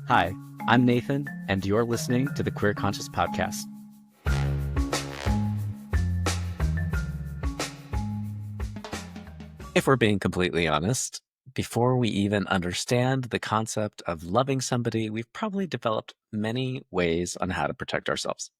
Hi, I'm Nathan, and you're listening to the Queer Conscious Podcast. If we're being completely honest, before we even understand the concept of loving somebody, we've probably developed many ways on how to protect ourselves.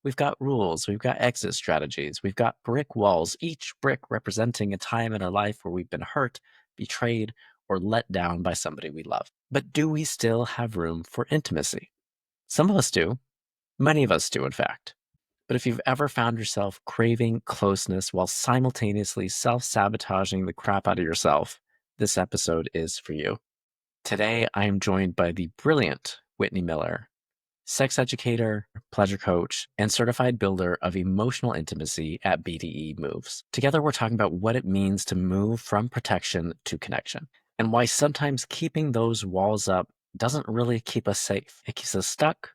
We've got rules, we've got exit strategies, we've got brick walls, each brick representing a time in our life where we've been hurt, betrayed, or let down by somebody we love. But do we still have room for intimacy? Some of us do. Many of us do, in fact. But if you've ever found yourself craving closeness while simultaneously self-sabotaging the crap out of yourself, this episode is for you. Today, I am joined by the brilliant Whitni Miller, sex educator, pleasure coach, and certified builder of emotional intimacy at BDE Moves. Together, we're talking about what it means to move from protection to connection, and why sometimes keeping those walls up doesn't really keep us safe. It keeps us stuck,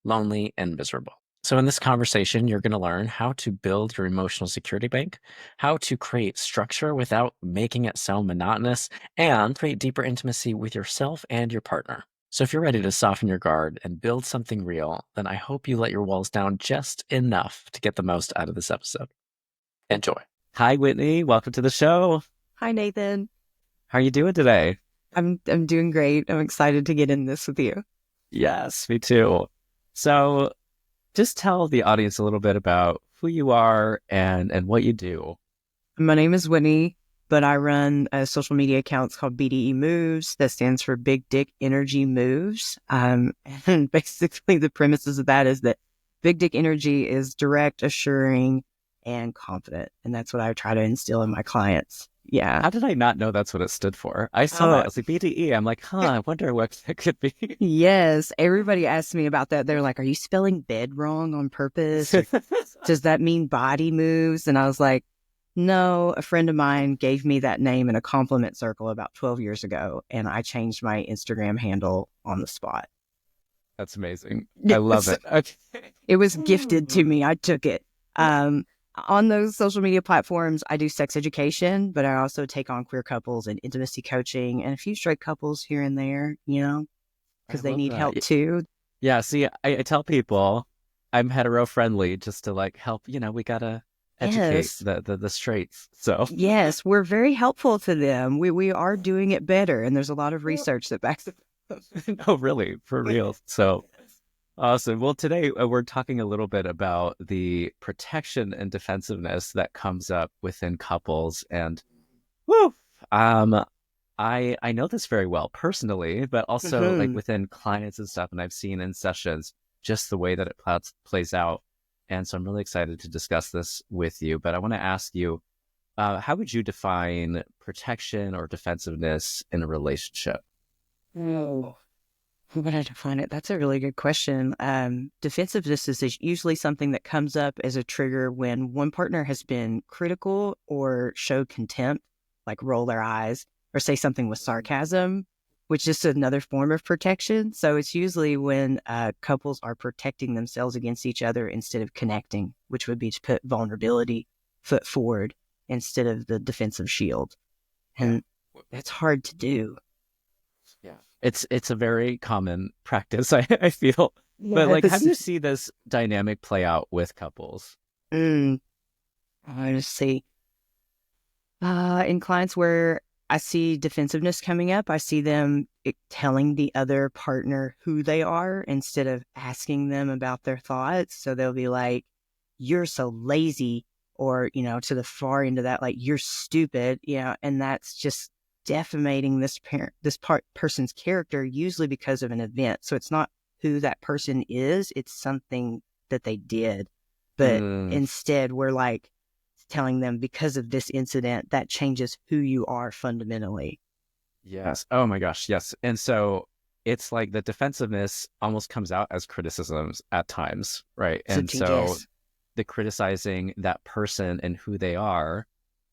lonely, and miserable. So in this conversation, you're going to learn how to build your emotional security bank, how to create structure without making it sound monotonous, and create deeper intimacy with yourself and your partner. So if you're ready to soften your guard and build something real, then I hope you let your walls down just enough to get the most out of this episode. Enjoy. Hi, Whitni. Welcome to the show. Hi, Nathan. How are you doing today? I'm doing great. I'm excited to get in this with you. Yes, me too. So just tell the audience a little bit about who you are and what you do. My name is Whitni, but I run a social media account called BDE Moves. That stands for Big Dick Energy Moves. And basically the premises of that is that Big Dick Energy is direct, assuring, and confident. And that's what I try to instill in my clients. Yeah. How did I not know that's what it stood for? I saw that. I was like, BDE. I'm like, I wonder what it could be. Yes. Everybody asks me about that. They're like, are you spelling bed wrong on purpose? Does that mean body moves? And I was like, no, a friend of mine gave me that name in a compliment circle about 12 years ago. And I changed my Instagram handle on the spot. That's amazing. I love it. Okay. It was gifted to me. I took it. On those social media platforms, I do sex education, but I also take on queer couples and intimacy coaching and a few straight couples here and there, because they need help too. Yeah. See, I tell people I'm hetero friendly just to like help, we got to educate the straights. So yes, we're very helpful to them. We are doing it better. And there's a lot of research that backs it up. No, really, for real. So awesome. Well, today we're talking a little bit about the protection and defensiveness that comes up within couples. And I know this very well personally, but also like within clients and stuff. And I've seen in sessions just the way that it plays out. And so I'm really excited to discuss this with you. But I want to ask you, how would you define protection or defensiveness in a relationship? Oh. How would I define it? That's a really good question. Defensiveness is usually something that comes up as a trigger when one partner has been critical or showed contempt, like roll their eyes or say something with sarcasm, which is another form of protection. So it's usually when couples are protecting themselves against each other instead of connecting, which would be to put vulnerability foot forward instead of the defensive shield. And that's hard to do. Yeah. It's a very common practice, I feel. Yeah, but like, how do you see this dynamic play out with couples? I just see in clients where I see defensiveness coming up, I see them telling the other partner who they are instead of asking them about their thoughts. So they'll be like, you're so lazy, or, to the far end of that, like, you're stupid, and that's just defamating this person's character, usually because of an event. So it's not who that person is, it's something that they did. But instead, we're like telling them because of this incident, that changes who you are fundamentally. Yes. Oh my gosh. Yes. And so it's like the defensiveness almost comes out as criticisms at times, right? And so the criticizing that person and who they are,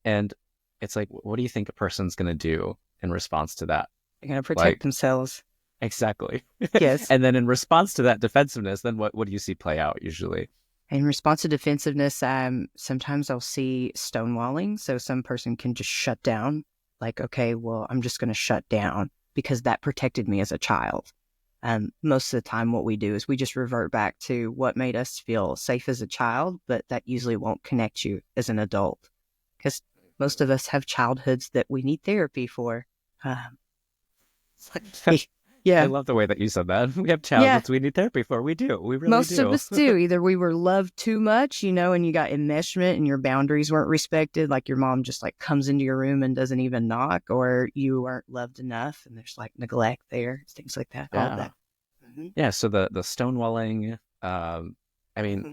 and it's like, what do you think a person's going to do in response to that? They're going to protect themselves. Exactly. Yes. And then in response to that defensiveness, then what do you see play out usually? In response to defensiveness, sometimes I'll see stonewalling. So some person can just shut down. Like, okay, well, I'm just going to shut down because that protected me as a child. Most of the time what we do is we just revert back to what made us feel safe as a child, but that usually won't connect you as an adult because most of us have childhoods that we need therapy for. Um, I yeah, love the way that you said that. We have yeah. childhoods we need therapy for. We do. We really Most of do. us do. Either we were loved too much, and you got enmeshment and your boundaries weren't respected, like your mom just like comes into your room and doesn't even knock, or you weren't loved enough and there's like neglect there, things like that, all of Yeah. that. Mm-hmm. Yeah. So the stonewalling, I mean, Mm-hmm.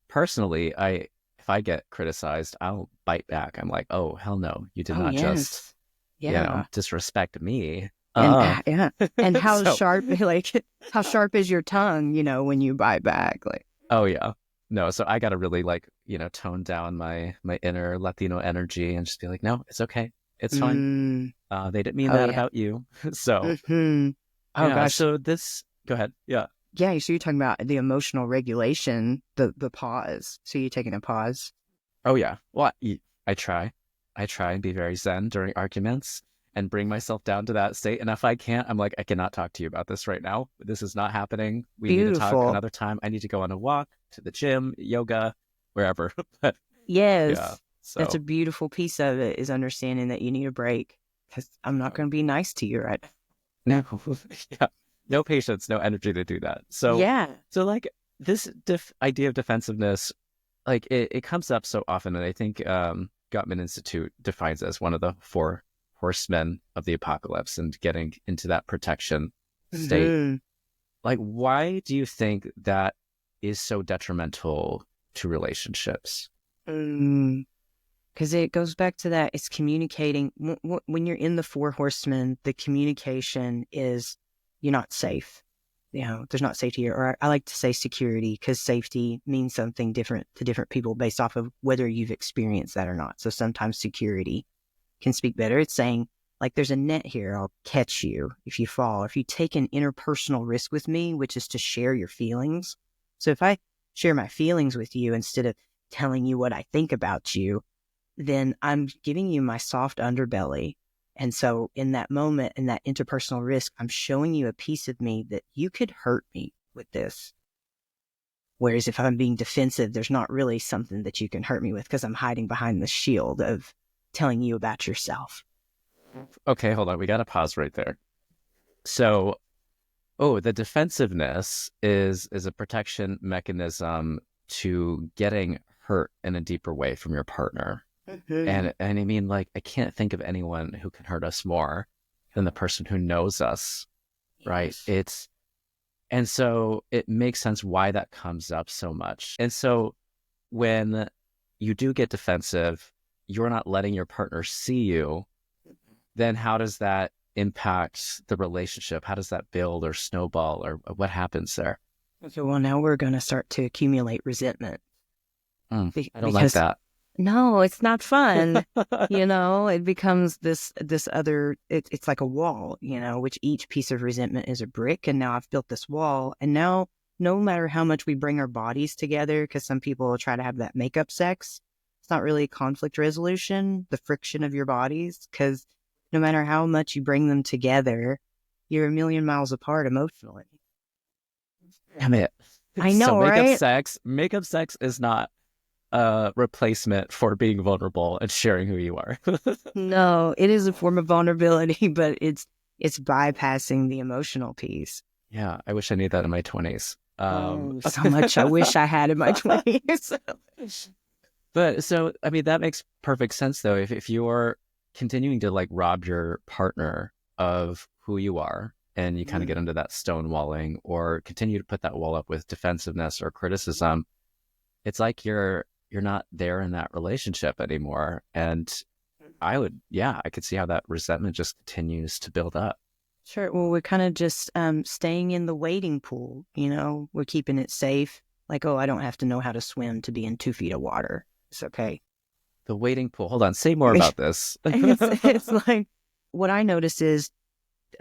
personally, if I get criticized, I'll bite back. I'm like, oh, hell no, you did Oh, not just, yes. Yeah. disrespect me. And yeah. And how So, sharp, like, how sharp is your tongue, when you bite back? Like, oh yeah. No, so I gotta really like, tone down my inner Latino energy and just be like, no, it's okay. It's fine. mm, They didn't mean oh, that yeah. about you. So Hmm. Oh, yeah, gosh. so this go ahead. Yeah. Yeah. So you're talking about the emotional regulation, the pause. So you're taking a pause. Oh yeah. Well, I try. I try and be very zen during arguments and bring myself down to that state. And if I can't, I'm like, I cannot talk to you about this right now. This is not happening. We need to talk Beautiful. another time. I need to go on a walk to the gym, yoga, wherever. But yeah. Yes. That's a So beautiful piece of it is understanding that you need a break because I'm not um, going to be nice to you, right? no, yeah, no patience, no energy to do that. Yeah. So like this idea of defensiveness, like it comes up so often, and I think Gottman Institute defines it as one of the four horsemen of the apocalypse and getting into that protection state. Hmm. Like, why do you think that is so detrimental to relationships? Because it goes back to that. It's communicating. When you're in the four horsemen, the communication is you're not safe. There's not safety here. Or I like to say security because safety means something different to different people based off of whether you've experienced that or not. So sometimes security can speak better. It's saying, like, there's a net here. I'll catch you if you fall. If you take an interpersonal risk with me, which is to share your feelings. So if I share my feelings with you instead of telling you what I think about you, then I'm giving you my soft underbelly. And so in that moment, in that interpersonal risk, I'm showing you a piece of me that you could hurt me with this. Whereas if I'm being defensive, there's not really something that you can hurt me with because I'm hiding behind the shield of telling you about yourself. Okay, hold on. We got to pause right there. So, oh, the defensiveness is a protection mechanism to getting hurt in a deeper way from your partner. Mm-hmm. And I mean, like, I can't think of anyone who can hurt us more than the person who knows us, right? Yes. And so it makes sense why that comes up so much. And so when you do get defensive, you're not letting your partner see you, then how does that impact the relationship? How does that build or snowball or what happens there? So, well, now we're going to start to accumulate resentment I don't like because that. no, it's not fun. It becomes this other. It's like a wall. Which each piece of resentment is a brick, and now I've built this wall, and now no matter how much we bring our bodies together, because some people try to have that makeup sex, it's not really conflict resolution. The friction of your bodies, because no matter how much you bring them together, you're a million miles apart emotionally. Damn it. I So know, right? makeup sex is not a replacement for being vulnerable and sharing who you are. No, it is a form of vulnerability, but it's bypassing the emotional piece. Yeah, I wish I knew that in my 20s. Oh, so much I wish I had in my 20s. But so, I mean, that makes perfect sense though. If you're continuing to like rob your partner of who you are and you kind of get into that stonewalling or continue to put that wall up with defensiveness or criticism, it's like you're not there in that relationship anymore. And yeah, I could see how that resentment just continues to build up. Sure. Well, we're kind of just staying in the wading pool. We're keeping it safe. Like, oh, I don't have to know how to swim to be in 2 feet of water. It's okay. The waiting pool. Hold on, say more about this. It's like what I notice is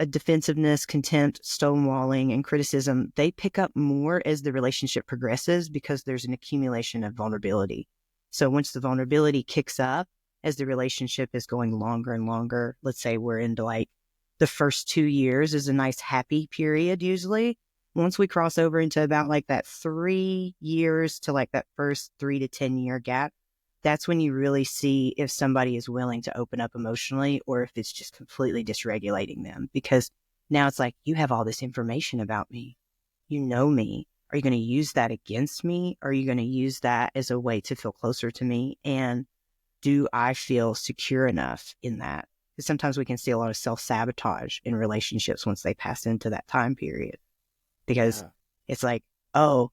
a defensiveness, contempt, stonewalling, and criticism. They pick up more as the relationship progresses because there's an accumulation of vulnerability. So once the vulnerability kicks up, as the relationship is going longer and longer, let's say we're into like the first 2 years is a nice happy period usually. once we cross over into about like that 3 years to like that first 3 to 10 year gap, that's when you really see if somebody is willing to open up emotionally or if it's just completely dysregulating them. Because now it's like, you have all this information about me. You know me. Are you going to use that against me? Or are you going to use that as a way to feel closer to me? And do I feel secure enough in that? Because sometimes we can see a lot of self-sabotage in relationships once they pass into that time period. Because Yeah. it's like, oh,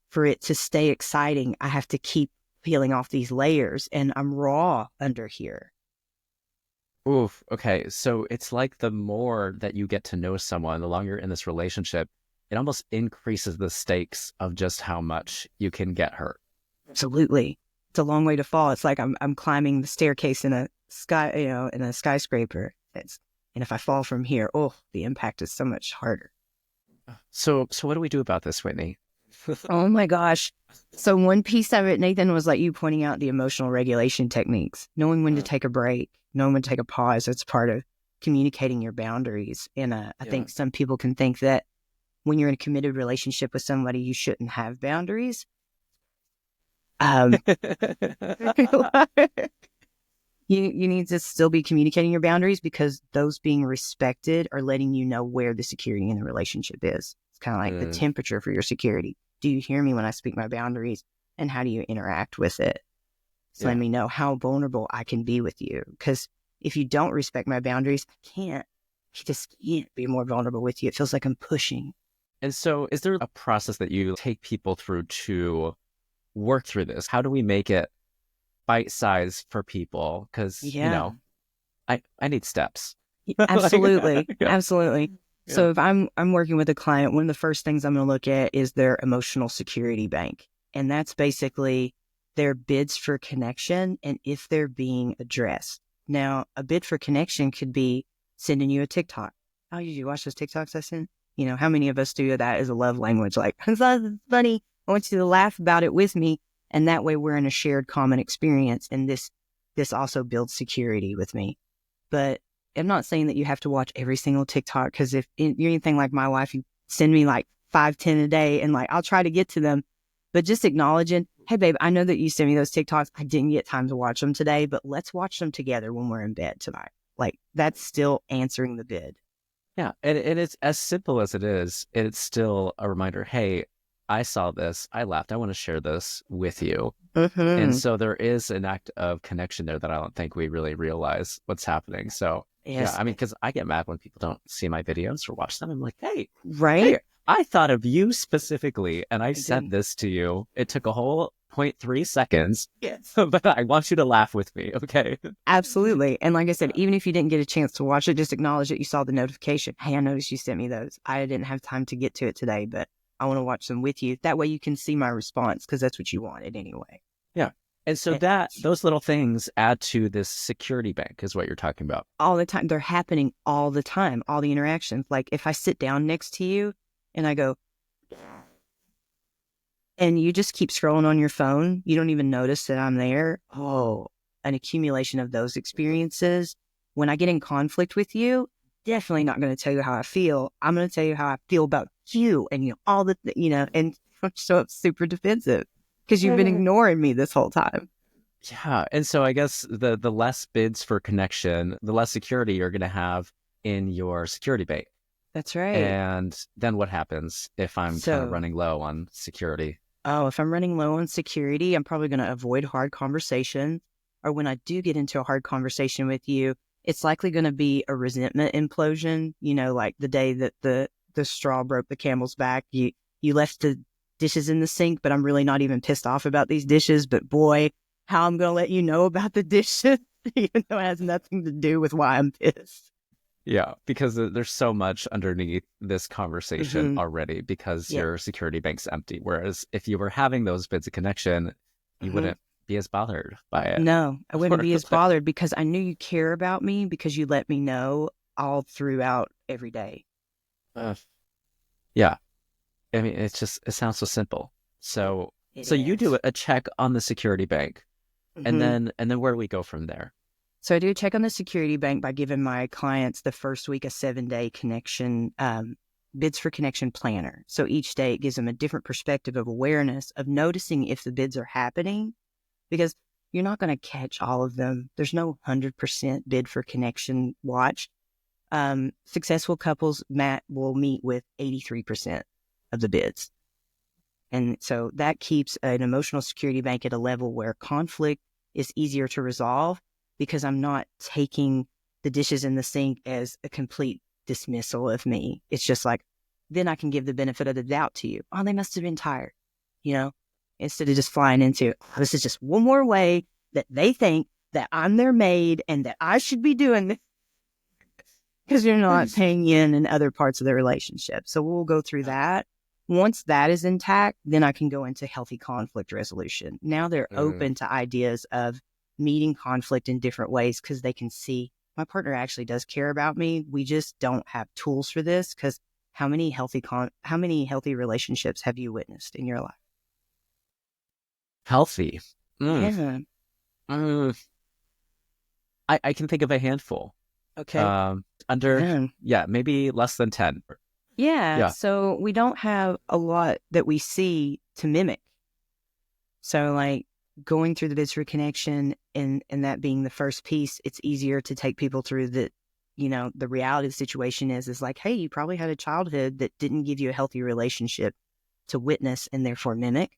for it to stay exciting, I have to keep peeling off these layers and I'm raw under here. Oof. Okay. So it's like the more that you get to know someone, the longer you're in this relationship, it almost increases the stakes of just how much you can get hurt. Absolutely. It's a long way to fall. It's like I'm climbing the staircase in a sky, in a skyscraper. And if I fall from here, oh, the impact is so much harder. So what do we do about this, Whitney? Oh my gosh. So one piece of it, Nathan, was like you pointing out the emotional regulation techniques, knowing when to Uh, take a break, knowing when to take a pause. It's part of communicating your boundaries. And I yeah. think some people can think that when you're in a committed relationship with somebody, you shouldn't have boundaries. Um, you need to still be communicating your boundaries because those being respected are letting you know where the security in the relationship is. It's kind of like the Mm, temperature for your security. Do you hear me when I speak my boundaries? And how do you interact with it? So let yeah. me know how vulnerable I can be with you. Because if you don't respect my boundaries, I just can't be more vulnerable with you. It feels like I'm pushing. And so is there a process that you take people through to work through this? How do we make it bite size for people? Because, Yeah. I need steps. Like, Absolutely. yeah, Absolutely. yeah. So if I'm working with a client, one of the first things I'm going to look at is their emotional security bank. And that's basically their bids for connection and if they're being addressed. Now, a bid for connection could be sending you a TikTok. Oh, did you watch those TikToks I sent? How many of us do that as a love language? Like, it's funny. I want you to laugh about it with me. And that way we're in a shared common experience. And this also builds security with me. But I'm not saying that you have to watch every single TikTok because if you're anything like my wife, you send me like 5, 10 a day and like I'll try to get to them. But just acknowledging, hey, babe, I know that you sent me those TikToks. I didn't get time to watch them today, but let's watch them together when we're in bed tonight. Like that's still answering the bid. Yeah. And it's as simple as it is, it's still a reminder, hey, I saw this, I laughed, I want to share this with you. And Mm-hmm. so there is an act of connection there that I don't think we really realize what's happening. So yeah, Yes. I mean, because I get mad when people don't see my videos or watch them. I'm like, Right? hey, I thought of you specifically, and I I sent didn't. this to you. It took a whole 0.3 seconds, Yes. but I want you to laugh with me, okay? Absolutely. And like I said, Yeah, even if you didn't get a chance to watch it, just acknowledge that you saw the notification. Hey, I noticed you sent me those. I didn't have time to get to it today, but I want to watch them with you. That way you can see my response because that's what you wanted anyway. yeah. And so And that those little things add to this security bank is what you're talking about. all the time, they're happening all the time, all the interactions. Like if I sit down next to you and I go, and you just keep scrolling on your phone, you don't even notice that I'm there. Oh, an accumulation of those experiences. When I get in conflict with you, definitely not going to tell you how I feel. I'm going to tell you how I feel about you and all the, and show up super defensive because you've been ignoring me this whole time. Yeah, and so I guess the less bids for connection, the less security you're going to have in your security bait. That's right. And then what happens if I'm kind of So, running low on security? oh, if I'm running low on security, I'm probably going to avoid hard conversation. Or when I do get into a hard conversation with you, it's likely going to be a resentment implosion. Like the day that the straw broke the camel's back. You left the dishes in the sink, but I'm really not even pissed off about these dishes. But boy, how I'm going to let you know about the dishes, even though it has nothing to do with why I'm pissed. Yeah, because there's so much underneath this conversation Hmm. already because Yeah. your security bank's empty. Whereas if you were having those bids of connection, you Hmm. wouldn't be as bothered by it. No, I wouldn't Or be as like, bothered because I knew you care about me because you let me know all throughout every day. uh, yeah, I mean, it sounds so simple. So, It so you do is. a check on the security bank, and Hmm. then where do we go from there? So I do check on the security bank by giving my clients the first week a 7-day connection bids for connection planner. So each day it gives them a different perspective of awareness of noticing if the bids are happening, because you're not going to catch all of them. There's no 100% bid for connection watch. Successful couples will meet with 83% of the bids. And so that keeps an emotional security bank at a level where conflict is easier to resolve, because I'm not taking the dishes in the sink as a complete dismissal of me. It's just like, then I can give the benefit of the doubt to you. Oh, they must have been tired, you know, instead of just flying into, oh, this is just one more way that they think that I'm their maid and that I should be doing this, because you're not paying in other parts of the relationship. So we'll go through that. Once that is intact, then I can go into healthy conflict resolution. Now they're open to ideas of meeting conflict in different ways, because they can see my partner actually does care about me. We just don't have tools for this, because how many healthy relationships have you witnessed in your life? Healthy. Mm. Yeah. Mm. I can think of a handful. Okay. Under, Yeah. yeah, maybe less than 10. Yeah. Yeah. So we don't have a lot that we see to mimic. So like going through the bids for connection and that being the first piece, it's easier to take people through the, the reality of the situation is like, hey, you probably had a childhood that didn't give you a healthy relationship to witness and therefore mimic.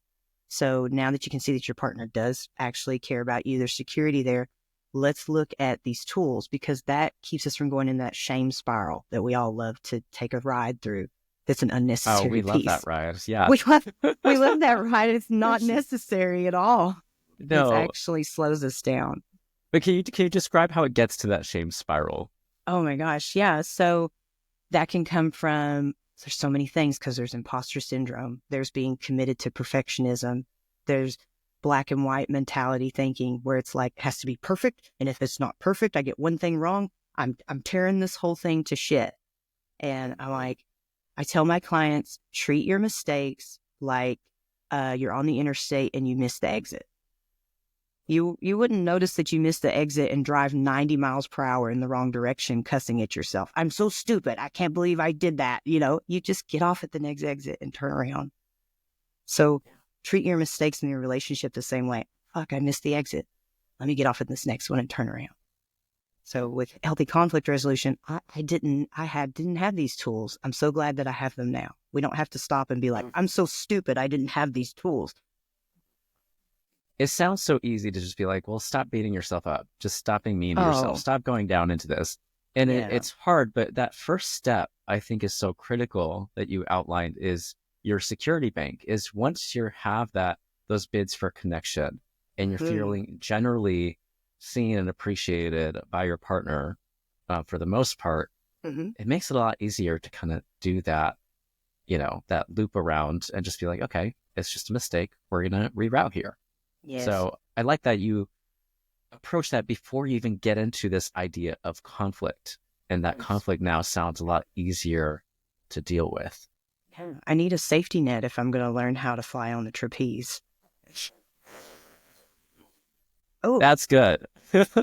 So now that you can see that your partner does actually care about you, there's security there. Let's look at these tools, because that keeps us from going in that shame spiral that we all love to take a ride through. That's an Oh, we unnecessary love that piece. ride. Yeah. We love, we love that ride. It's not necessary at all. It No, actually slows us down. but can you describe how it gets to that shame spiral? Oh my gosh. Yeah. So that can come from, there's so many things, because there's imposter syndrome. There's being committed to perfectionism. There's black and white mentality thinking, where it's like, it has to be perfect. And if it's not perfect, I get one thing wrong, I'm tearing this whole thing to shit. And I'm like, I tell my clients, treat your mistakes like you're on the interstate and you missed the exit. You wouldn't notice that you missed the exit and drive 90 miles per hour in the wrong direction, cussing at yourself. I'm so stupid. I can't believe I did that. You just get off at the next exit and turn around. So treat your mistakes in your relationship the same way. Fuck, I missed the exit. Let me get off at this next one and turn around. So with healthy conflict resolution, I didn't have these tools. I'm so glad that I have them now. We don't have to stop and be like, I'm so stupid, I didn't have these tools. It sounds so easy to just be like, well, stop beating yourself up. Just stop being mean to yourself. Oh, Stop going down into this. And yeah. it's hard, but that first step I think is so critical that you outlined is your security bank. Is once you have those bids for connection and you're Mm-hmm. feeling generally seen and appreciated by your partner, for the most part, Mm-hmm. it makes it a lot easier to kind of do that, that loop around and just be like, okay, it's just a mistake. We're going to reroute here. Yes. So I like that you approach that before you even get into this idea of conflict. And that Yes. conflict now sounds a lot easier to deal with. Yeah. I need a safety net if I'm going to learn how to fly on the trapeze. Oh, That's good. But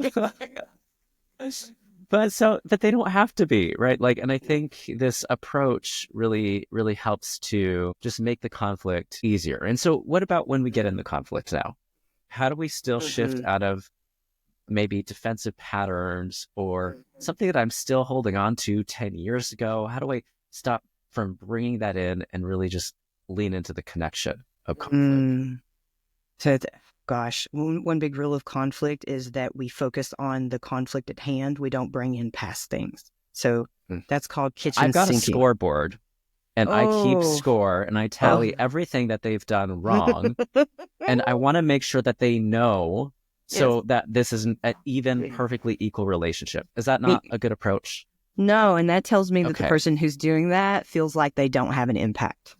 they don't have to be, right? Like, and I think this approach really, really helps to just make the conflict easier. And so what about when we get into conflict now? How do we still shift mm-hmm. out of maybe defensive patterns or something that I'm still holding on to 10 years ago? How do I stop from bringing that in and really just lean into the connection of conflict? Mm. So, gosh, one big rule of conflict is that we focus on the conflict at hand. We don't bring in past things. So Mm. that's called I've kitchen got a sinking. scoreboard and I keep Oh, score and I oh. tally everything that they've done wrong. And I want to make sure that they know Yes. so that this is an even perfectly equal relationship. Is that not a good approach? No, and that tells me that the Okay. person who's doing that feels like they don't have an impact.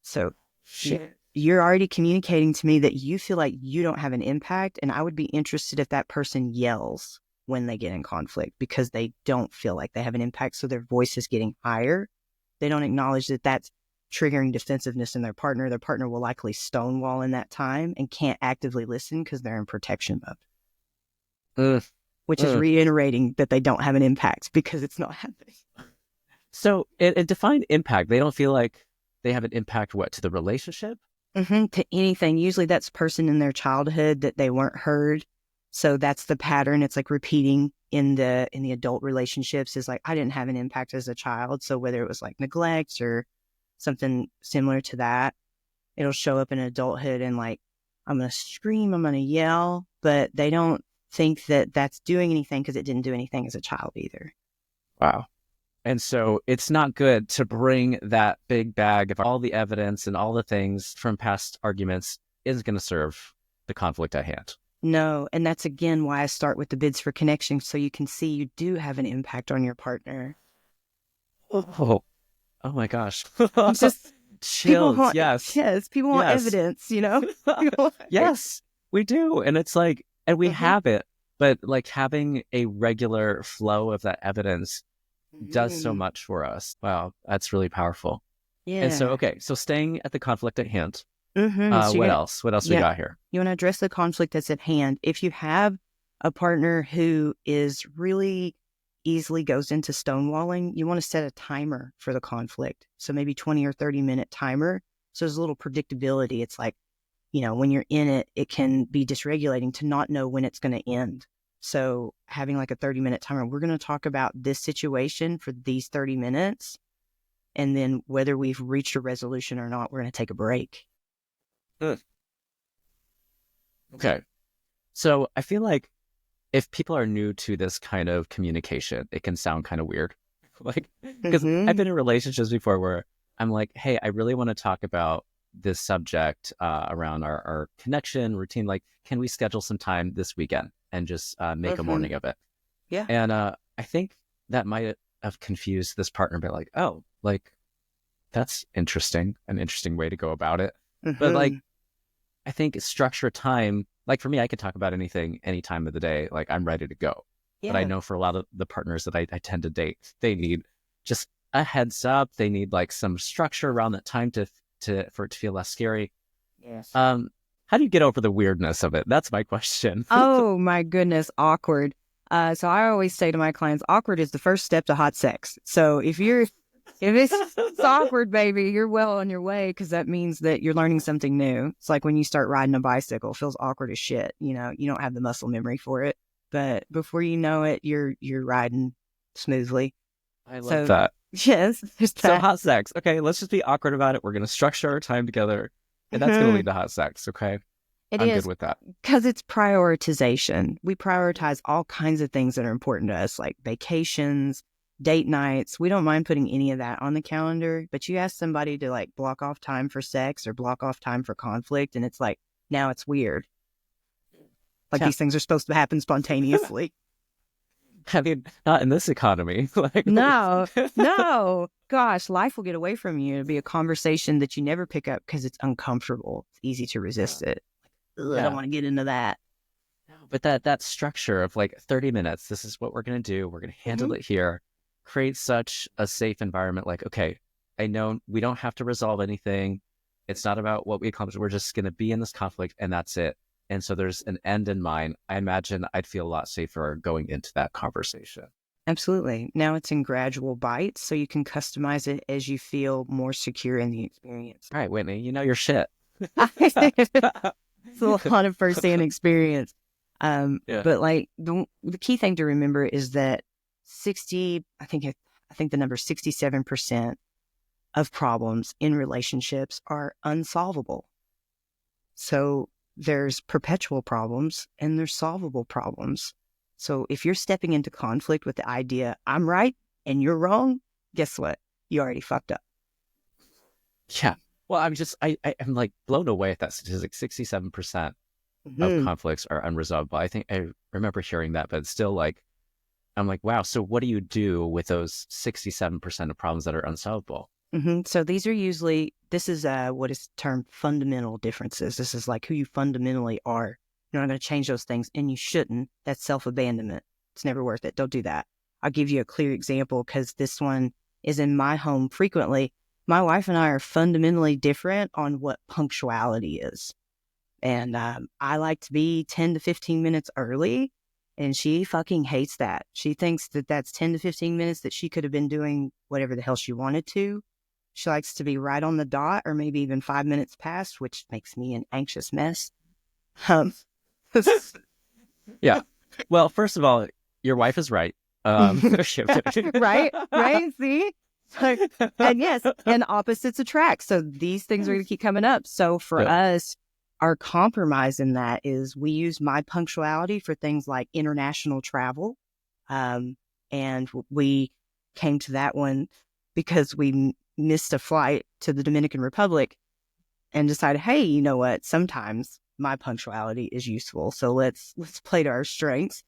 So Shit. you're already communicating to me that you feel like you don't have an impact. And I would be interested if that person yells when they get in conflict, because they don't feel like they have an impact. So their voice is getting higher. They don't acknowledge that that's triggering defensiveness in their partner. Their partner will likely stonewall in that time and can't actively listen because they're in protection mode, Mm, which is mm. reiterating that they don't have an impact because it's not happening. So it defined impact. They don't feel like they have an impact, what, to the relationship? To anything. Usually that's a person in their childhood that they weren't heard. So that's the pattern. It's like repeating in the adult relationships is like, I didn't have an impact as a child. So whether it was like neglect or something similar to that, it'll show up in adulthood and like, I'm going to scream, I'm going to yell, but they don't think that that's doing anything because it didn't do anything as a child either. Wow. And so it's not good to bring that big bag of all the evidence and all the things from past arguments is going to serve the conflict at hand. No. And that's again why I start with the bids for connection. So you can see you do have an impact on your partner. Oh, oh my gosh. It's just people Chills. want, Yes. yes, people want Yes. evidence, you know? People want- Yes, we do. And it's like, and we Mhm. have it, but like having a regular flow of that evidence does so Mhm. much for us. Wow, that's really powerful. And so, Yeah. okay, so staying at the conflict at hand, So what else? What else we yeah, got here? you want to address the conflict that's at hand. If you have a partner who is really easily goes into stonewalling, you want to set a timer for the conflict. So maybe 20 or 30-minute timer. So there's a little predictability. It's like, when you're in it, it can be dysregulating to not know when it's going to end. So having like a 30-minute timer, we're going to talk about this situation for these 30 minutes. And then whether we've reached a resolution or not, we're going to take a break. Mm, okay. So I feel like if people are new to this kind of communication, it can sound kind of weird. Like, because I've Mm-hmm. been in relationships before where I'm like, hey, I really want to talk about this subject around our connection routine. Like, can we schedule some time this weekend and just make a Mm-hmm. morning of it? Yeah. And I think that might have confused this partner, but like, oh, like that's interesting, an interesting way to go about it. But like, Mm-hmm. I think structure time, like for me, I could talk about anything any time of the day. Like I'm ready to go. But I Yeah. know for a lot of the partners that I tend to date, they need just a heads up. They need like some structure around that time to for it to feel less scary. Yes. Um, how do you get over the weirdness of it? That's my question. Oh my goodness, awkward. So I always say to my clients, awkward is the first step to hot sex. So if it's awkward, baby, you're well on your way because that means that you're learning something new. It's like when you start riding a bicycle, it feels awkward as shit. You don't have the muscle memory for it, but before you know it, you're riding smoothly. I love So that. yes, there's So that. hot sex. Okay, let's just be awkward about it. We're gonna structure our time together, and that's gonna lead to hot sex. Okay, It I'm good is with that. because it's prioritization. We prioritize all kinds of things that are important to us, like vacations, date nights. We don't mind putting any of that on the calendar, but you ask somebody to like block off time for sex or block off time for conflict, and it's like, now it's weird. Like Yeah. these things are supposed to happen spontaneously. I mean, not in this economy. Like, No, no. Gosh, life will get away from you. It'll be a conversation that you never pick up because it's uncomfortable. It's easy to resist it. Ugh, I don't yeah. want to get into that. No, but that structure of like 30 minutes, this is what we're gonna do. We're gonna Mm-hmm. handle it here. Create such a safe environment. Like, okay, I know we don't have to resolve anything. It's not about what we accomplish. We're just gonna be in this conflict, and that's it. And so there's an end in mind. I imagine I'd feel a lot safer going into that conversation. Absolutely. Now it's in gradual bites, so you can customize it as you feel more secure in the experience. All right, Whitney, you know your shit. It's a lot of firsthand experience. Yeah. But like the key thing to remember is that 60, I think the number 67% of problems in relationships are unsolvable. So there's perpetual problems and there's solvable problems. So if you're stepping into conflict with the idea, I'm right and you're wrong, guess what? You already fucked up. Yeah. Well, I'm just I'm like blown away at that statistic. 67% of Hmm. conflicts are unresolvable. I think I remember hearing that, but it's still like I'm like, wow, so what do you do with those 67% of problems that are unsolvable? So these are usually, this is what is termed fundamental differences. This is like who you fundamentally are. You're not going to change those things and you shouldn't. That's self-abandonment. It's never worth it. Don't do that. I'll give you a clear example because this one is in my home frequently. My wife and I are fundamentally different on what punctuality is. And I like to be 10 to 15 minutes early. And she fucking hates that. She thinks that that's 10 to 15 minutes that she could have been doing whatever the hell she wanted to. She likes to be right on the dot or maybe even 5 minutes past, which makes me an anxious mess. Um, Yeah. Well, first of all, your wife is right. right? Right? See? So, and yes, and opposites attract. So these things are going to keep coming up. So for Yep. us, our compromise in that is we use my punctuality for things like international travel. Um, and we came to that one because we missed a flight to the Dominican Republic and decided, hey, you know what? Sometimes my punctuality is useful. So let's play to our strengths.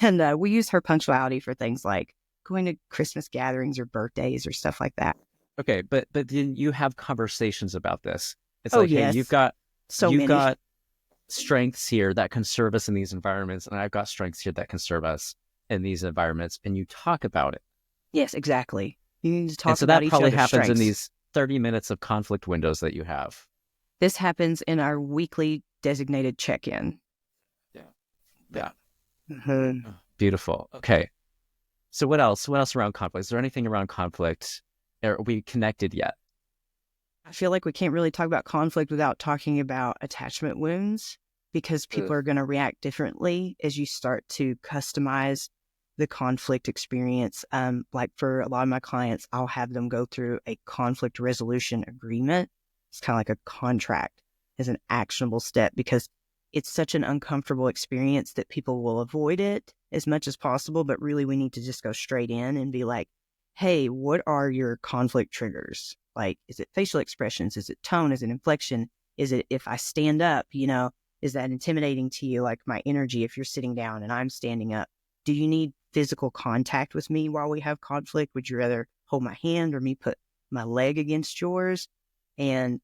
And we use her punctuality for things like going to Christmas gatherings or birthdays or stuff like that. Okay, but then you have conversations about this. It's Oh, like, hey, you've yes. got So you've many. got strengths here that can serve us in these environments, and I've got strengths here that can serve us in these environments, and you talk about it. Yes, exactly. You need to And talk so about that each probably other's happens in strengths. these 30 minutes of conflict windows that you have. This happens in our weekly designated check-in. Yeah. Yeah. Mhm. Oh, beautiful. Okay. So what else? What else around conflict? Is there anything around conflict? Are we connected yet? I feel like we can't really talk about conflict without talking about attachment wounds because Ugh. people are going to react differently as you start to customize the conflict experience. Like for a lot of my clients, I'll have them go through a conflict resolution agreement. It's kind of like a contract as an actionable step because it's such an uncomfortable experience that people will avoid it as much as possible. But really, we need to just go straight in and be like, hey, what are your conflict triggers? Like, is it facial expressions? Is it tone? Is it inflection? Is it if I stand up, is that intimidating to you? Like my energy, if you're sitting down and I'm standing up, do you need physical contact with me while we have conflict? Would you rather hold my hand or me put my leg against yours? And,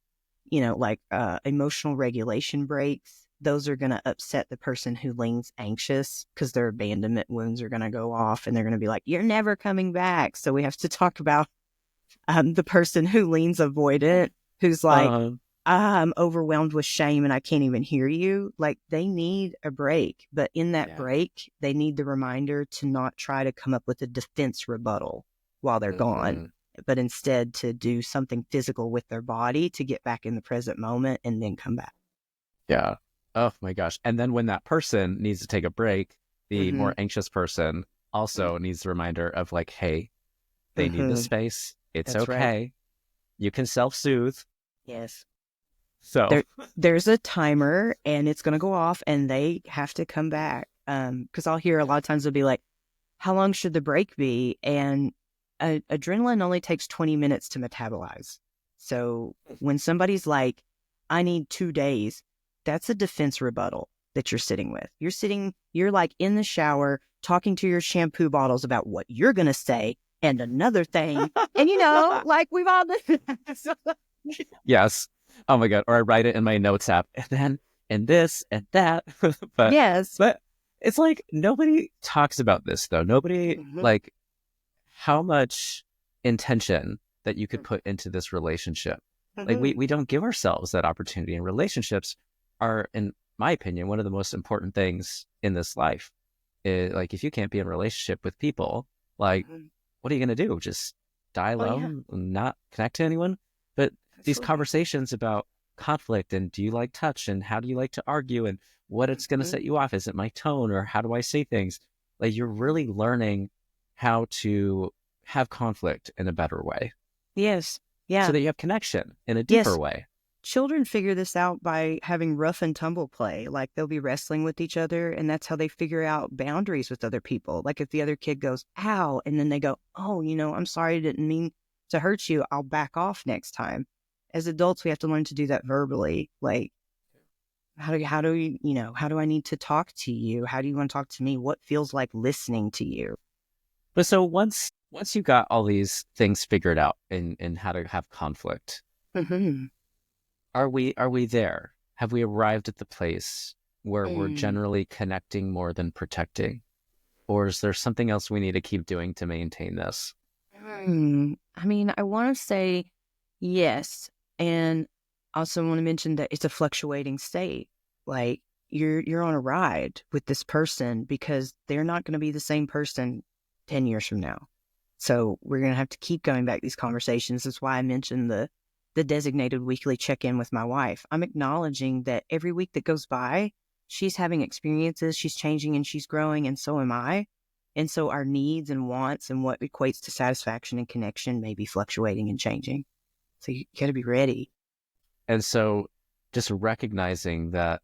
emotional regulation breaks. Those are going to upset the person who leans anxious because their abandonment wounds are going to go off and they're going to be like, you're never coming back. So we have to talk about the person who leans avoidant, who's like, Um, I'm overwhelmed with shame and I can't even hear you. Like they need a break. But in that yeah. break, they need the reminder to not try to come up with a defense rebuttal while they're gone, Hmm. but instead to do something physical with their body to get back in the present moment and then come back. Yeah. Oh my gosh. And then when that person needs to take a break, the Mm-hmm. more anxious person also needs the reminder of like, hey, they need the Mm-hmm. space. It's That's right. okay. You can self-soothe. Yes. So, There's a timer and it's going to go off and they have to come back. Because I'll hear a lot of times they'll be like, how long should the break be? And adrenaline only takes 20 minutes to metabolize. So when somebody's like, I need 2 days, that's a defense rebuttal that you're sitting with. You're like in the shower talking to your shampoo bottles about what you're going to say and another thing. And, like we've all done that. yes. Oh my God. Or I write it in my notes app and then and this and that. but Yes. but it's like nobody talks about this though. Nobody Mhm. like how much intention that you could put into this relationship. Like we Mhm. we don't give ourselves that opportunity. And relationships are, in my opinion, one of the most important things in this life. Like if you can't be in a relationship with people, like Mhm. what are you going to do? Just die Oh, yeah, alone and not connect to anyone? But these absolutely. conversations about conflict and do you like touch and how do you like to argue and what it's going to Mhm. set you off? Is it my tone or how do I say things? Like you're Mhm. really learning how to have conflict in a better way Yes. so Yeah. that you have connection in a deeper Yes. way. Children figure this out by having rough and tumble play. Like they'll be wrestling with each other, and that's how they figure out boundaries with other people. Like if the other kid goes, ow, and then they go, oh, I'm sorry, I didn't mean to hurt you. I'll back off next time. As adults, we have to learn to do that verbally. Like, how do I need to talk to you? How do you want to talk to me? What feels like listening to you? But so once you got all these things figured out in how to have conflict, Mm-hmm. are we there? Have we arrived at the place where we're Mm. generally connecting more than protecting? Or is there something else we need to keep doing to maintain this? I mean, I want to say yes. And also want to mention that it's a fluctuating state. Like, you're on a ride with this person because they're not going to be the same person 10 years from now. So we're going to have to keep going back these conversations. That's why I mentioned the designated weekly check-in with my wife. I'm acknowledging that every week that goes by, she's having experiences, she's changing and she's growing, and so am I. And so our needs and wants and what equates to satisfaction and connection may be fluctuating and changing. So you got to be ready. And so just recognizing that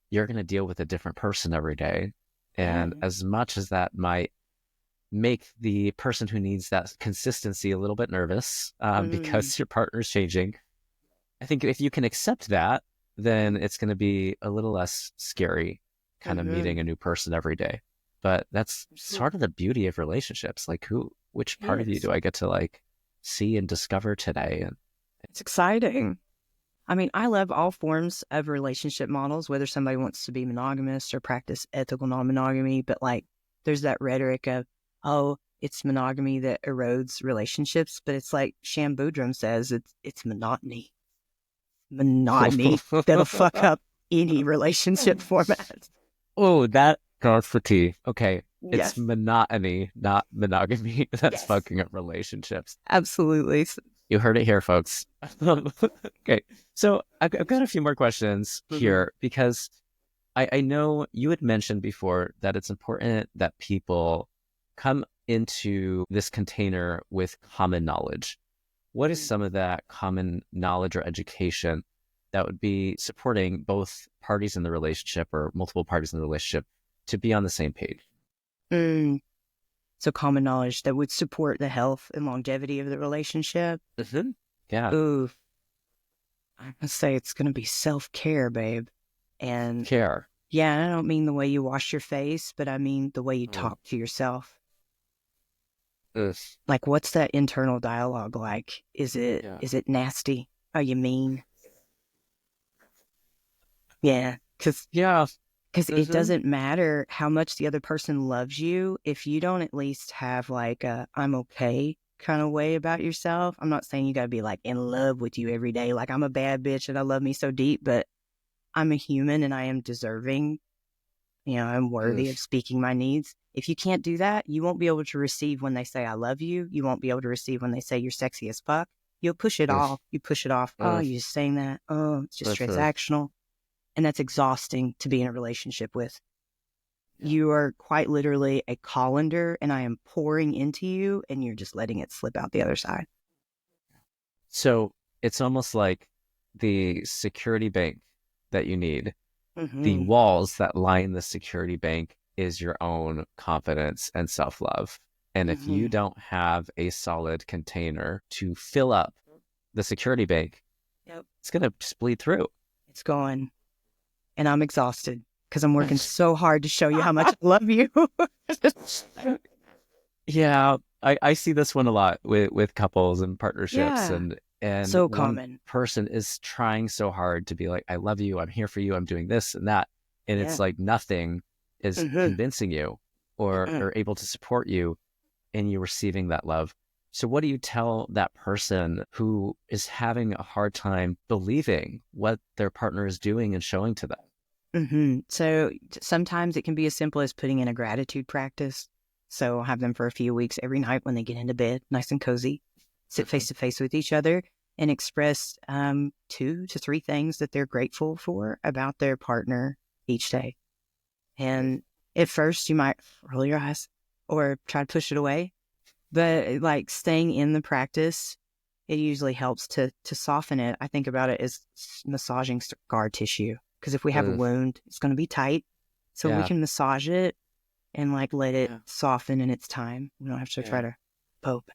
you're going to deal with a different person every day. Yeah. And as much as that might make the person who needs that consistency a little bit nervous Mm, because your partner's changing, I think if you can accept that, then it's going to be a little less scary kind of mm-hmm. meeting a new person every day. But that's sort of the beauty of relationships. Like which part of you Yes. do I get to like see and discover today? And It's exciting. I mean, I love all forms of relationship models, whether somebody wants to be monogamous or practice ethical non-monogamy, but like there's that rhetoric of, oh, it's monogamy that erodes relationships, but it's like Shan Boodram says, it's monotony. Monotony that'll fuck up any relationship format. oh, that that's the tea. Okay. It's Yes. monotony, not monogamy. That's Yes. fucking up relationships. Absolutely. You heard it here, folks. Okay. So I've got a few more questions Mm-hmm. here because I know you had mentioned before that it's important that people come into this container with common knowledge. What is some of that common knowledge or education that would be supporting both parties in the relationship or multiple parties in the relationship to be on the same page? Mm. So common knowledge that would support the health and longevity of the relationship. Mm-hmm. Yeah. Ooh, I'm gonna say it's gonna be self-care, babe. And Care. yeah, I don't mean the way you wash your face, but I mean the way you Mm. talk to yourself. Ugh. Like, what's that internal dialogue like? Yeah. Is it nasty? Are you mean? Yeah, Yeah. because it Mm-hmm. doesn't matter how much the other person loves you if you don't at least have like a I'm okay kind of way about yourself. I'm not saying you got to be like in love with you every day, like I'm a bad bitch and I love me so deep, but I'm a human and I am deserving. You know, I'm worthy of Ugh. speaking my needs. If you can't do that, you won't be able to receive when they say I love you. You won't be able to receive when they say you're sexy as fuck. You'll push it Ugh. off. You push it off. Oh, Ugh. you're just saying that. Oh, it's just Ugh. transactional. And that's exhausting to be in a relationship with. Yeah. You are quite literally a colander, and I am pouring into you, and you're just letting it slip out the other side. So it's almost like the security bank that you need. The Mm-hmm. walls that line the security bank is your own confidence and self love. And if you Mm-hmm. don't have a solid container to fill up the security bank, Yep. it's going to just bleed through. It's gone. And I'm exhausted because I'm working so hard to show you how much I love you. Yeah, I see this one a lot with couples and partnerships, Yeah. and So one common. person is trying so hard to be like, I love you, I'm here for you, I'm doing this and that. And it's Yeah. like nothing is Mm-hmm. convincing you Mm-mm. or able to support you in you receiving that love. So what do you tell that person who is having a hard time believing what their partner is doing and showing to them? Mm-hmm. So sometimes it can be as simple as putting in a gratitude practice. So I'll have them for a few weeks every night when they get into bed, nice and cozy, sit face Mhm. to face with each other and express 2 to 3 things that they're grateful for about their partner each day. And at first you might roll your eyes or try to push it away, but like staying in the practice, it usually helps to soften it. I think about it as massaging scar tissue because if we have a Ugh. wound, it's going to be tight. So we Yeah. can massage it and like let it Yeah. soften in its time. We don't have to try Yeah. to poke.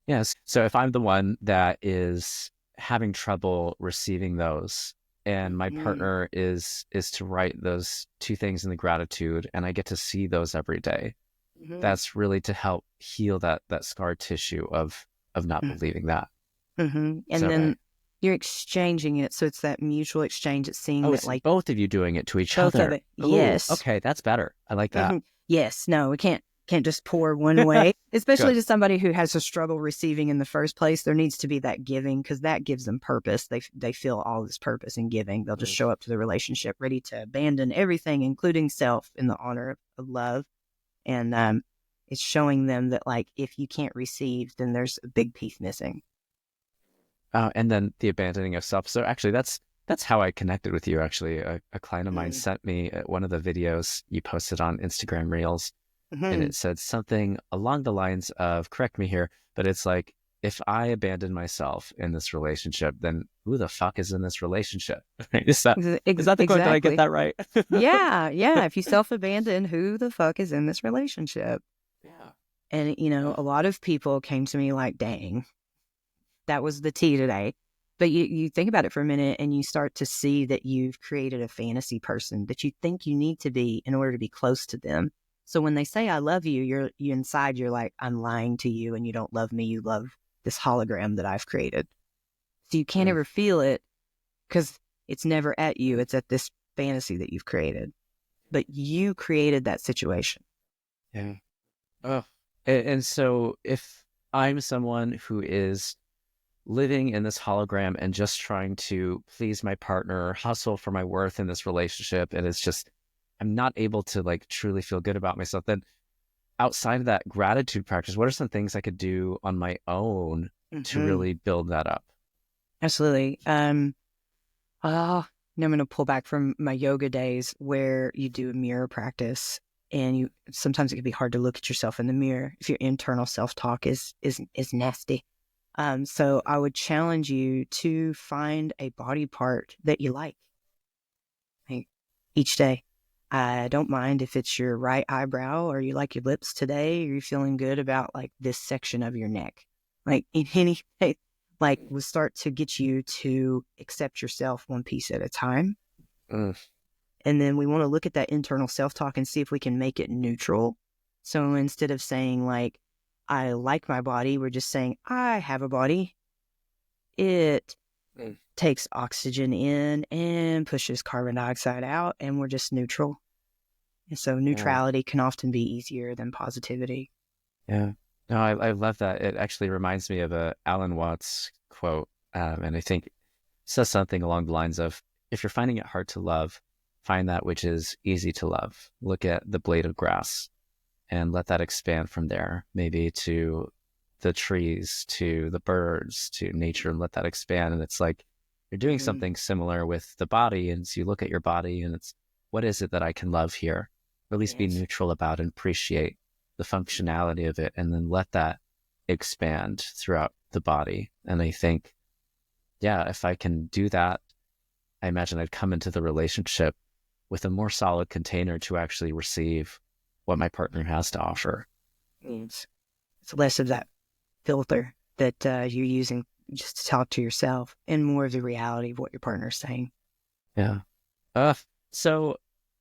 Yes. So if I'm the one that is having trouble receiving those and my Mm-hmm. partner is to write those two things in the gratitude and I get to see those every day, Mm-hmm. that's really to help heal that scar tissue of not believing that. Mm-hmm. Is And that then right? you're exchanging it. So it's that mutual exchange. It's seeing Oh, that it's like both of you doing it to each both of other. it. Oh, Yes. okay, that's better. I like that. Mm-hmm. Yes. No, we can't. can't just pour one way, especially Good. to somebody who has a struggle receiving in the first place. There needs to be that giving because that gives them purpose. They feel all this purpose in giving. They'll just Mm. show up to the relationship ready to abandon everything, including self, in the honor of love. And it's showing them that like if you can't receive, then there's a big piece missing. And then the abandoning of self. So actually, that's how I connected with you. Actually, a client of mine Mm-hmm. sent me one of the videos you posted on Instagram Reels, and it said something along the lines of, correct me here, but it's like, if I abandon myself in this relationship, then who the fuck is in this relationship? Is that the quote? Did I get Exactly. that right? Yeah, yeah. If you self abandon, who the fuck is in this relationship? Yeah. And, you know, Oh, a lot of people came to me like, dang, that was the tea today. But you think about it for a minute and you start to see that you've created a fantasy person that you think you need to be in order to be close to them. So when they say, I love you, you inside, you're like, I'm lying to you and you don't love me. You love this hologram that I've created. So you can't mm, ever feel it because it's never at you. It's at this fantasy that you've created. But you created that situation. yeah. Oh. And so if I'm someone who is living in this hologram and just trying to please my partner, hustle for my worth in this relationship, and it's just I'm not able to like truly feel good about myself, then outside of that gratitude practice, what are some things I could do on my own to Mm-hmm. really build that up? Absolutely. Now I'm going to pull back from my yoga days where you do a mirror practice, and you sometimes it can be hard to look at yourself in the mirror if your internal self talk is nasty. So I would challenge you to find a body part that you like each day. I don't mind if it's your right eyebrow or you like your lips today, or you're feeling good about like this section of your neck. Like in anything, like will start to get you to accept yourself one piece at a time. Mm, And then we want to look at that internal self talk and see if we can make it neutral. So instead of saying like, I like my body, we're just saying, I have a body. It mm, takes oxygen in and pushes carbon dioxide out, and we're just neutral. And so yeah, neutrality can often be easier than positivity. yeah. No, I love that. It actually reminds me of a Alan Watts quote, and I think it says something along the lines of, "If you're finding it hard to love, find that which is easy to love. Look at the blade of grass and let that expand from there, maybe to the trees, to the birds, to nature, and let that expand." And it's like you're doing Mm-hmm. something similar with the body. And so you look at your body and it's, what is it that I can love here? Or at least be Yes. neutral about and appreciate the functionality of it, and then let that expand throughout the body. And I think, yeah, if I can do that, I imagine I'd come into the relationship with a more solid container to actually receive what my partner has to offer. It's less of that filter that you're using just to talk to yourself and more of the reality of what your partner's saying. Yeah. Uh, so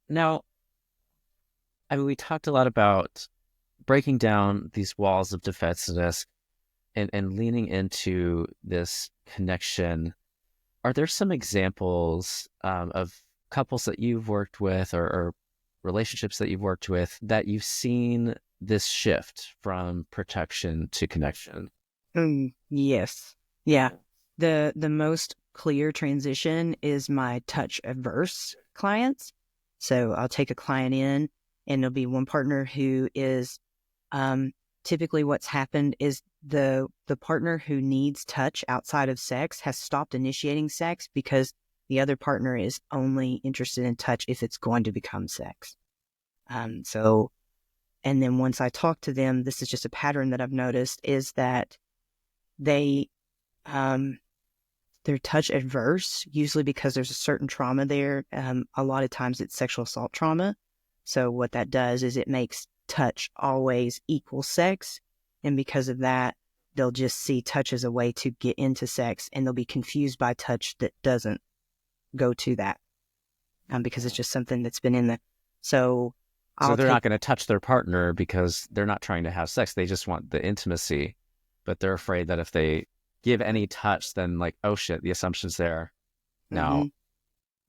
now, I mean, we talked a lot about breaking down these walls of defensiveness and leaning into this connection. Are there some examples of couples that you've worked with, or relationships that you've worked with, that you've seen this shift from protection to connection? Yes. Yeah. The most clear transition is my touch averse clients. So I'll take a client in and there'll be one partner who is um typically what's happened is the partner who needs touch outside of sex has stopped initiating sex because the other partner is only interested in touch if it's going to become sex. So and then once I talk to them, this is just a pattern that I've noticed is that they um, they're touch adverse, usually because there's a certain trauma there. A lot of times it's sexual assault trauma. So what that does is it makes touch always equal sex. And because of that, they'll just see touch as a way to get into sex and they'll be confused by touch that doesn't go to that because it's just something that's been in the. So So I'll they're take. not going to touch their partner because they're not trying to have sex. They just want the intimacy, but they're afraid that if they give any touch, then like, oh shit, the assumption's there. No.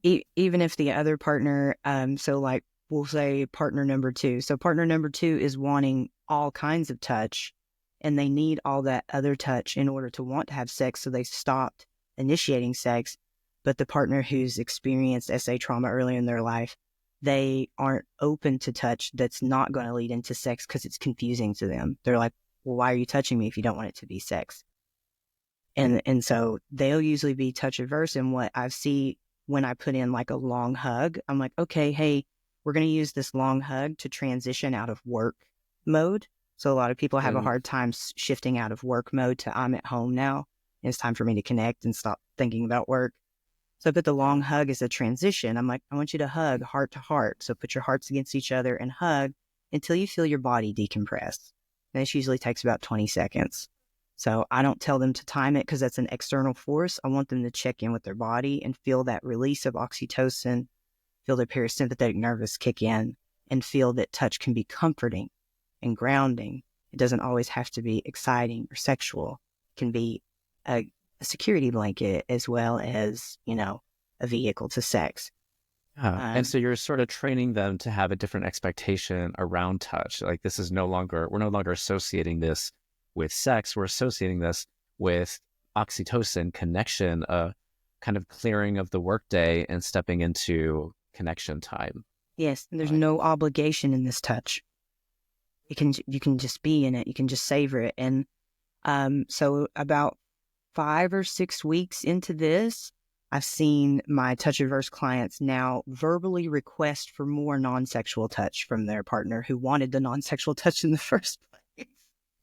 Mhm. Even if the other partner, so like we'll say partner number two. So partner number two is wanting all kinds of touch, and they need all that other touch in order to want to have sex. So they stopped initiating sex. But the partner who's experienced SA trauma early in their life, they aren't open to touch that's not going to lead into sex because it's confusing to them. They're like, well, why are you touching me if you don't want it to be sex? And so they'll usually be touch averse. And what I see when I put in like a long hug, I'm like, okay, hey, we're going to use this long hug to transition out of work mode. So a lot of people have a Mm, hard time shifting out of work mode to I'm at home now. And it's time for me to connect and stop thinking about work. So I put the long hug as a transition. I'm like, I want you to hug heart to heart. So put your hearts against each other and hug until you feel your body decompress. And this usually takes about 20 seconds. So I don't tell them to time it because that's an external force. I want them to check in with their body and feel that release of oxytocin, feel their parasympathetic nervous kick in, and feel that touch can be comforting and grounding. It doesn't always have to be exciting or sexual. It can be a security blanket as well as, a vehicle to sex. yeah. And Um, so you're sort of training them to have a different expectation around touch. Like this is we're no longer associating this with sex. We're associating this with oxytocin connection, a kind of clearing of the workday and stepping into connection time. yes, there's Right. no obligation in this touch. You can just be in it. You can just savor it. And so about 5 or 6 weeks into this, I've seen my touch averse clients now verbally request for more non-sexual touch from their partner who wanted the non-sexual touch in the first place.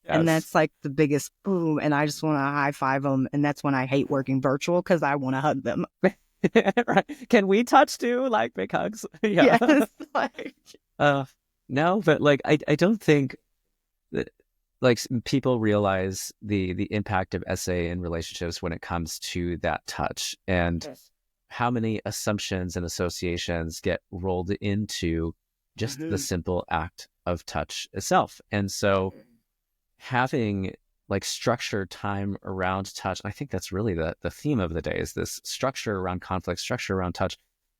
And Yes. that's like the biggest boom. And I just want to high five them. And that's when I hate working virtual because I want to hug them. Right. Can we touch too? Like big hugs? Yeah. Yes. Like, Uh, no, but like I don't think that like people realize the impact of SA in relationships when it comes to that touch and yes. how many assumptions and associations get rolled into just the Mm-hmm. simple act of touch itself. And so having like structured time around touch, I think that's really the theme of the day is this structure around conflict, structure around touch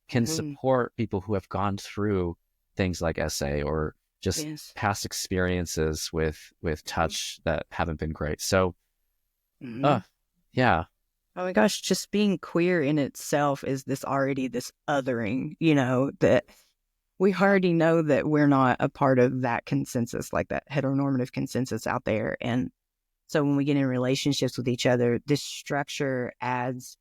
can Mm-hmm. support people who have gone through things like SA or just Yes. past experiences with touch that haven't been great. So Mm-hmm. yeah. Oh my gosh, just being queer in itself is this othering, that we already know that we're not a part of that consensus, like that heteronormative consensus out there. And so when we get in relationships with each other, this structure adds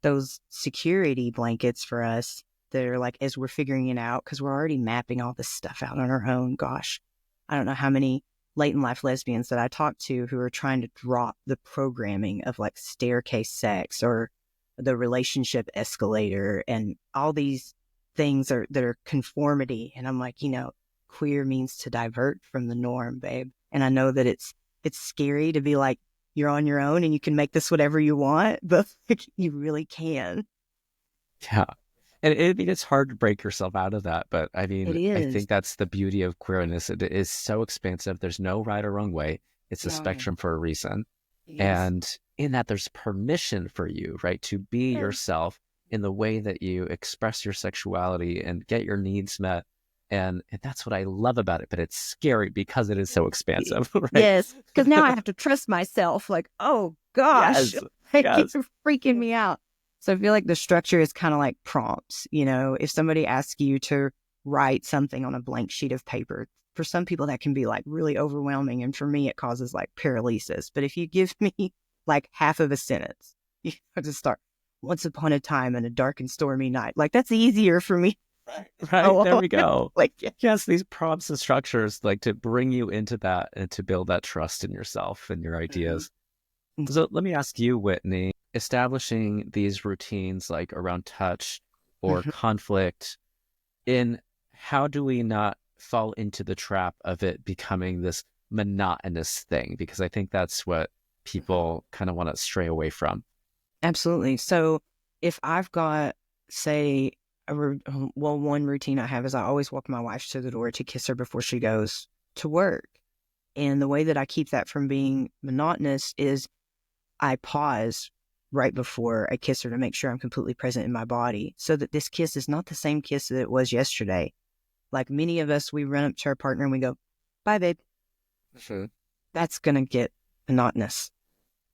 those security blankets for us that are like, as we're figuring it out, because we're already mapping all this stuff out on our own. Gosh, I don't know how many late in life lesbians that I talk to who are trying to drop the programming of like staircase sex or the relationship escalator and all these things that are conformity. And I'm like, queer means to divert from the norm, babe. And I know that it's scary to be like, you're on your own and you can make this whatever you want, but like, you really can. Yeah. And I mean, it's hard to break yourself out of that. But I It mean, I is. think that's the beauty of queerness. It is so expansive. There's no right or wrong way. It's a No. spectrum for a reason. Yes. And in that, there's permission for you, right, to be Yes. yourself in the way that you express your sexuality and get your needs met. And that's what I love about it. But it's scary because it is so expansive, right? Yes. Because now I have to trust myself. Like, oh gosh, Yes. like you're Yes. freaking me out. So I feel like the structure is kind of like prompts. If somebody asks you to write something on a blank sheet of paper, for some people that can be like really overwhelming. And for me, it causes like paralysis. But if you give me like half of a sentence, to start, once upon a time in a dark and stormy night, like that's easier for me. Right. Oh, There we go. like, yeah. Yes, these prompts and structures like to bring you into that and to build that trust in yourself and your Mhm. ideas. So let me ask you, Whitney, establishing these routines like around touch or Mhm. conflict, in how do we not fall into the trap of it becoming this monotonous thing? Because I think that's what people kind of want to stray away from. Absolutely. So if I've got, say, one routine I have is I always walk my wife to the door to kiss her before she goes to work. And the way that I keep that from being monotonous is I pause right before I kiss her to make sure I'm completely present in my body so that this kiss is not the same kiss that it was yesterday. Like many of us, we run up to our partner and we go, bye, babe. Mhm. That's going to get monotonous.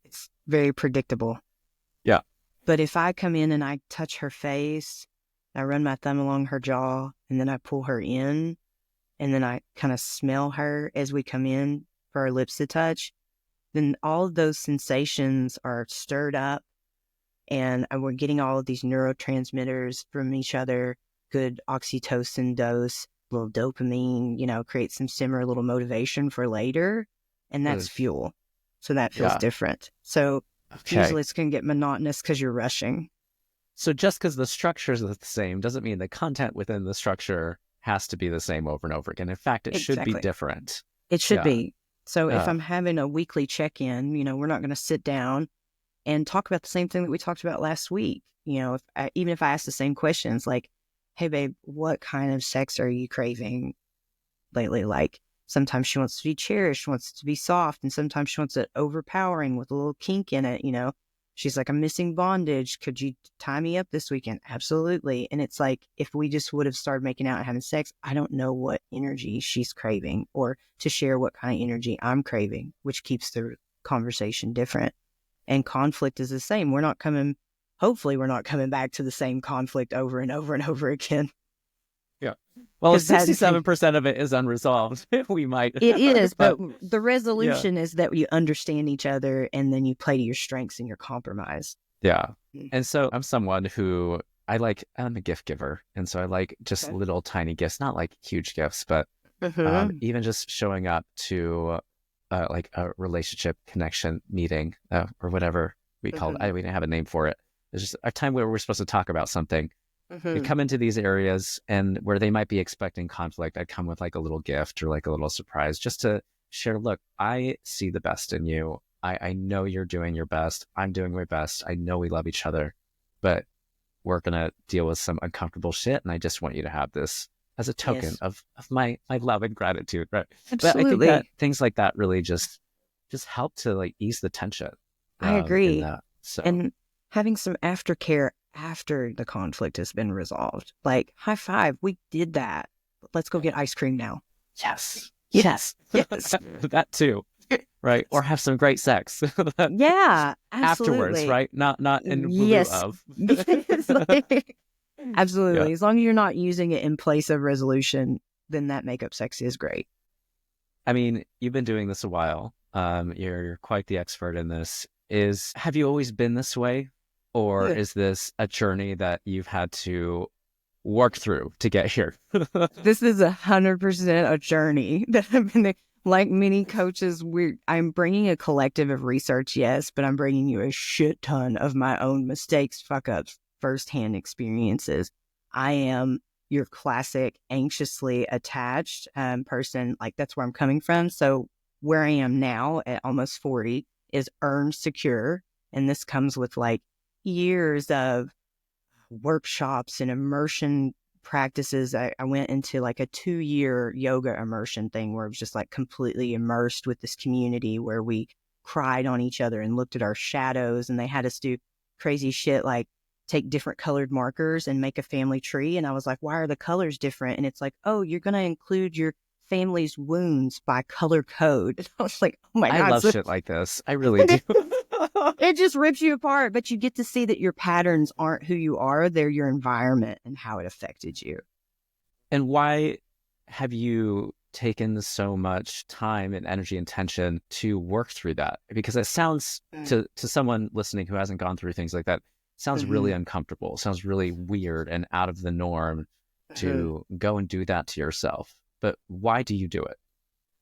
It's very predictable. Yeah. But if I come in and I touch her face, I run my thumb along her jaw, and then I pull her in, and then I kind of smell her as we come in for our lips to touch, then all of those sensations are stirred up, and we're getting all of these neurotransmitters from each other, good oxytocin dose, a little dopamine, create some similar little motivation for later. And that's Mm. fuel. So that feels Yeah. different. So Okay. usually it's going to get monotonous because you're rushing. So just because the structure is the same doesn't mean the content within the structure has to be the same over and over again. In fact, it should be Exactly. different. It should Yeah. be. So if Uh, I'm having a weekly check-in, we're not going to sit down and talk about the same thing that we talked about last week. Even if I ask the same questions, like, hey, babe, what kind of sex are you craving lately? Like, sometimes she wants to be cherished, wants to be soft, and sometimes she wants it overpowering with a little kink in it. She's like, I'm missing bondage. Could you tie me up this weekend? Absolutely. And it's like, if we just would have started making out and having sex, I don't know what energy she's craving, or to share what kind of energy I'm craving, which keeps the conversation different. And conflict is the same. Hopefully, we're not coming back to the same conflict over and over and over again. yeah. Well, if Because that 67% of it is unresolved, we might. it is, but But the yeah. resolution is that you understand each other and then you play to your strengths and your compromise. Yeah. And so I'm someone who I'm a gift giver. And so I like just Okay. little tiny gifts, not like huge gifts, but Mm-hmm. even just showing up to like a relationship connection meeting or whatever we called Mm-hmm. it. We didn't have a name for it. It's just a time where we're supposed to talk about something. We Mm-hmm. come into these areas and where they might be expecting conflict, I'd come with like a little gift or like a little surprise just to share, look, I see the best in you. I know you're doing your best. I'm doing my best. I know we love each other, but we're going to deal with some uncomfortable shit. And I just want you to have this as a token Yes, of my love and gratitude. Right. But I think that absolutely. things like that really just help to like ease the tension I in agree. that. So And having some aftercare after the conflict has been resolved. Like, high five, we did that. Let's go yeah. get ice cream now. Yes. Yes. Yes. Yes. That too. Right. Or have some great sex Yeah, afterwards, absolutely. right? Not in lieu Yes. of. It's like, Yeah. absolutely. As long as you're not using it in place of resolution, then that makeup sex is great. I mean, you've been doing this a while. You're quite the expert in this. Have you always been this way? Or Yeah. is this a journey that you've had to work through to get here? This is 100% a journey that I've been, like many coaches, I'm bringing a collective of research, yes, but I'm bringing you a shit ton of my own mistakes, fuck ups, firsthand experiences. I am your classic anxiously attached person. Like, that's where I'm coming from. So where I am now at almost 40 is earned secure. And this comes with like years of workshops and immersion practices. I went into like a 2-year yoga immersion thing where it was just like completely immersed with this community where we cried on each other and looked at our shadows, and they had us do crazy shit like take different colored markers and make a family tree. And I was like, why are the colors different? And it's like, oh, you're going to include your family's wounds by color code. And I was like, oh my I God. love So shit like this. I really do. it just rips you apart, but you get to see that your patterns aren't who you are. They're your environment and how it affected you. And why have you taken so much time and energy and tension to work through that? Because it sounds to someone listening who hasn't gone through things like that, sounds really Mm-hmm. uncomfortable, sounds really weird and out of the norm Mm-hmm. to go and do that to yourself. But why do you do it?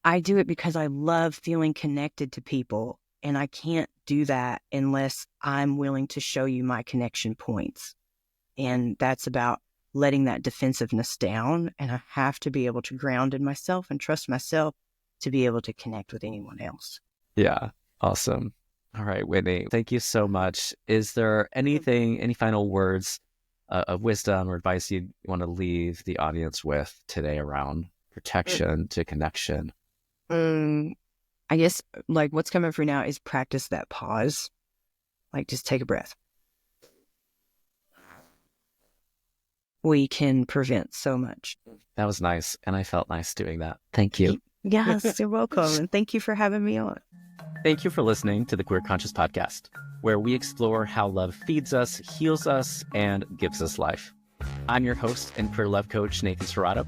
I do it because I love feeling connected to people. And I can't do that unless I'm willing to show you my connection points. And that's about letting that defensiveness down. And I have to be able to ground in myself and trust myself to be able to connect with anyone else. Yeah, awesome. All right, Whitney, thank you so much. Is there anything, any final words of wisdom or advice you want to leave the audience with today around protection to connection? Um, I guess like what's coming for now is practice that pause. Like, just take a breath. we can prevent so much. That was nice. And I felt nice doing that. Thank you. Yes, you're welcome. And thank you for having me on. Thank you for listening to the Queer Conscious Podcast, where we explore how love feeds us, heals us, and gives us life. I'm your host and queer love coach, Nathan Serrato.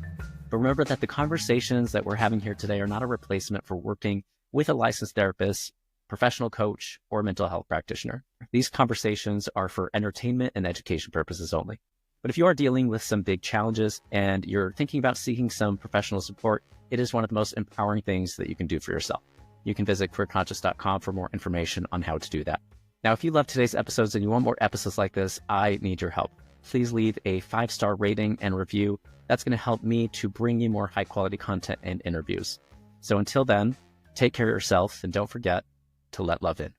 But remember that the conversations that we're having here today are not a replacement for working with a licensed therapist, professional coach, or mental health practitioner. These conversations are for entertainment and education purposes only. But if you are dealing with some big challenges and you're thinking about seeking some professional support, it is one of the most empowering things that you can do for yourself. You can visit queerconscious.com for more information on how to do that. Now, if you love today's episodes and you want more episodes like this, I need your help. Please leave a 5-star rating and review. That's going to help me to bring you more high quality content and interviews. So until then, take care of yourself and don't forget to let love in.